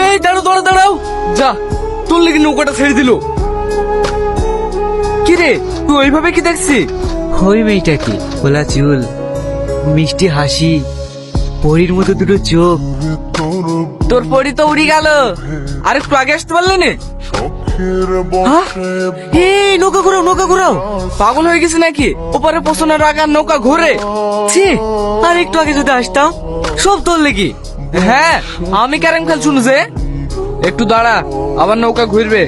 এই দাঁড়াও দাঁড়াও দাঁড়াও, যা তোর লেগে নৌকাটা ছেড়ে দিল। কি রে তুই ওইভাবে কি দেখছি? ওই মেয়েটা কি, খোলা চুল, মিষ্টি হাসি, পরীর মতো দুটো চোখ। তোর পরি তো উড়ি গেল, আর একটু আগে আসতে পারলি না? হ্যাঁ? এই নৌকা ঘুরাও, নৌকা ঘুরাও। পাগল হয়ে গেছে নাকি? ওপারে পছন্দের আগে আর নৌকা ঘুরে। ছি, আর একটু আগে যদি আসতাম। সব তোর লেগে। হ্যাঁ আমি ক্যারেম খেল শুনু যে। একটু দাঁড়া, আবার নৌকা ঘুরবে।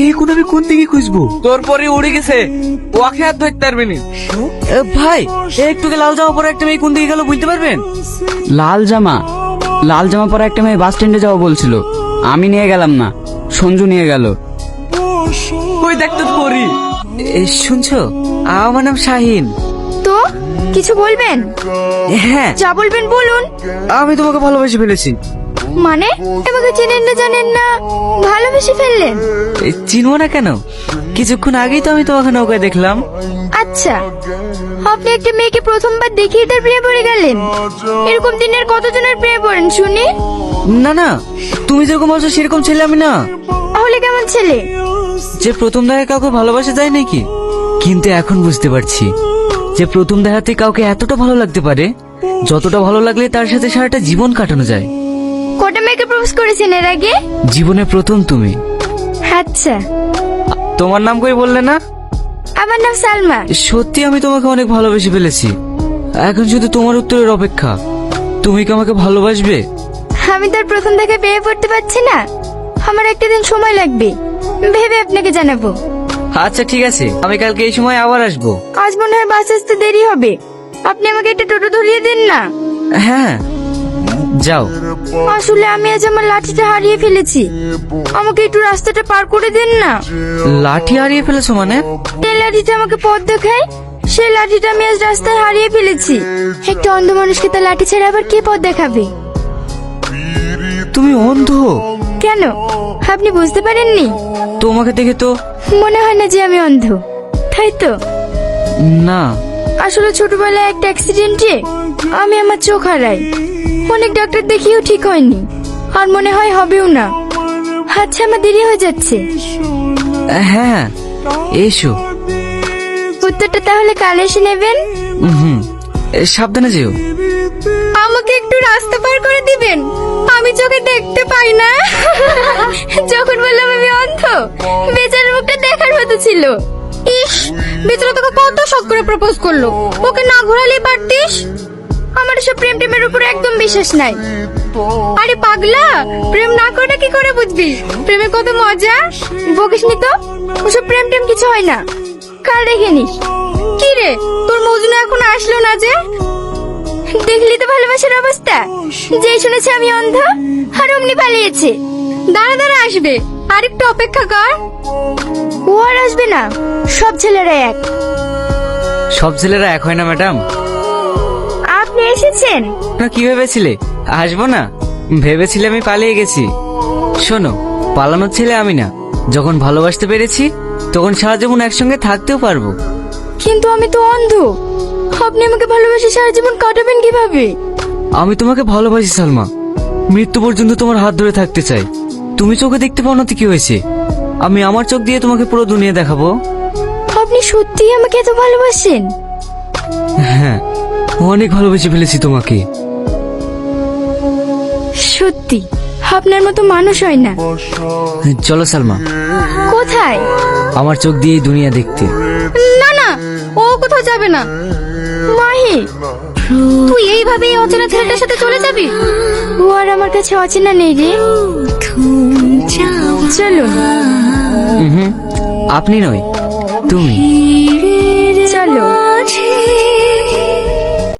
এখন আমি কোন দিকে খুঁজবো? তোর পরে উড়ে গেছে, ওকে আর ধরতে পারবি না। ভাই, একটু লাল জামা পরে একটা মেয়ে কোন দিকে গেল বলতে পারবেন? লাল জামা পরা একটা মেয়ে বাস স্ট্যান্ডে যাওয়া বলছিল, আমি নিয়ে গেলাম না, সঞ্জু নিয়ে গেল। ওই দেখতে তো পরি। শুনছো, আমার নাম শাহিন। তো কিছু বলবেন? হ্যাঁ, যা বলবেন বলুন। আমি তোমাকে ভালোবেসে ফেলেছি। মানে আমাকে চেনেন না জানেন না, ভালোবেসে ফেললেন? চিনবো না কেন? কিছুক্ষণ আগেই তো আমি তোমাকে নৌকায় দেখলাম। আচ্ছা, আপনি একটা মেয়েকে প্রথমবার দেখিয়ে তার প্রেমে পড়ে গেলেন? এরকম দিনের কতজনের প্রেমে পড়েন শুনি? না না, তুমি যেরকম বলছো সেরকম ছেলে আমি না। তাহলে কেমন ছেলে? যে প্রথম দেখায় কাউকে ভালোবাসা যায় নাকি? কিন্তু এখন বুঝতে পারছি যে প্রথম দেখাতে কাউকে এতটা ভালো লাগতে পারে, যতটা ভালো লাগলে তার সাথে সারাটা জীবন কাটানো যায়। কটা মেয়েকে প্রপোজ করেছেন এর আগে? জীবনে প্রথম তুমি। আচ্ছা, তোমার নাম কই বললে না? আমার নাম সালমা। সত্যি আমি তোমাকে অনেক ভালোবেসে ফেলেছি। এখন শুধু তোমার উত্তরের অপেক্ষা। তুমি কি আমাকে ভালোবাসবে? আমি তার প্রথম দেখে বিয়ে পড়তে পারছি না, আমার একটা দিন সময় লাগবে, ভেবে আপনাকে জানাবো। আচ্ছা ঠিক আছে, আমি কালকে এই সময় আবার আসবো। আজ মনে হয় বাস আসতে দেরি হবে, আপনি আমাকে একটা টোটো ধরিয়ে দিন না। হ্যাঁ, যাও। আসলে আমি আজ আমার লাঠিটা হারিয়ে ফেলেছি, আমাকে একটু রাস্তাটা পার করে দিন না। লাঠি হারিয়ে ফেলেছো মানে? এই লাঠিটা আমাকে পথ দেখায়, সেই লাঠিটা আমি আজ রাস্তায় হারিয়ে ফেলেছি। একটা অন্ধ মানুষকে তার লাঠি ছেড়ে আবার কে পথ দেখাবে? তুমি অন্ধ? কেন, আপনি বুঝতে পারেননি? তোমাকে দেখে তো মনে হয় না যে আমি অন্ধ, তাই তো? না। আসলে ছোটবেলায় একটা অ্যাক্সিডেন্টে আমি আমার চোখ হারাই, অনেক ডাক্তার দেখিয়েও ঠিক হয়নি, আর মনে হয় হবেও না। আচ্ছা, আমার দেরি হয়ে যাচ্ছে। হ্যাঁ, এসো। উত্তরটা তাহলে কাল এসে নেবেন। হুম, সাবধানে যেও। আমাকে একটু রাস্তা পার করে দিবেন, আমি চোখে দেখতে পাই না। যখন বললাম আমি অন্ধ, বেচারার মুখটা দেখার মতো ছিল। ইস, বেচারা তোকে কত শখ করে প্রপোজ করলো, ওকে না ঘোরালেই পারতিস। আমার এসব প্রেম টেমের উপর একদম বিশ্বাস নাই। আরে পাগলা, প্রেম না করে কি করে বুঝবি প্রেমে কত মজা? বকিস নি তো, ওসব প্রেম টেম কিছু হয় না, কাল দেখে নিস। কি রে, তোর মজনু এখন আসলো না যে? দেখলি তো ভালোবাসার অবস্থা, যেই শুনেছে আমি অন্ধ আর অমনি পালিয়েছে। দাঁড়া দাঁড়া, আসবে, আর একটু অপেক্ষা কর। ও আর আসবে না, সব ছেলেরা এক। সব ছেলেরা এক হয় না ম্যাডাম। আপনি এসেছেন? না, কি ভেবেছিলে আসবো না? ভেবেছিলে আমি পালিয়ে গেছি? শোনো, পালানোর ছেলে আমি না। যখন ভালোবাসতে পেরেছি তখন সারা জীবন একসঙ্গে থাকতেও পারবো। কিন্তু আমি তো অন্ধ, আপনি আমাকে ভালোবাসে সারা জীবন কাটাবেন কিভাবে? আমি তোমাকে ভালোবাসি সালমা, মৃত্যু পর্যন্ত তোমার হাত ধরে থাকতে চাই। তুমি চোখে দেখতে পাও না তো কি হয়েছে? আমি আমার চোখ দিয়ে তোমাকে পুরো দুনিয়া দেখাবো। আপনি সত্যিই আমাকে এত ভালোবাসেন? হ্যাঁ, অনেক ভালোবেসে ফেলেছি তোমাকে। সত্যি আপনার মতো মানুষ হয় না। চলো সালমা। কোথায়? আমার চোখ দিয়ে এই দুনিয়া দেখতে। না না, ও কোথাও যাবে না। মাহি, তুই এইভাবে এই অচেনা ছেলেটার সাথে চলে যাবি? ও আর আমার কাছে অচেনা নেই রে, চলো। আপনি নয়, তুমি। চলো।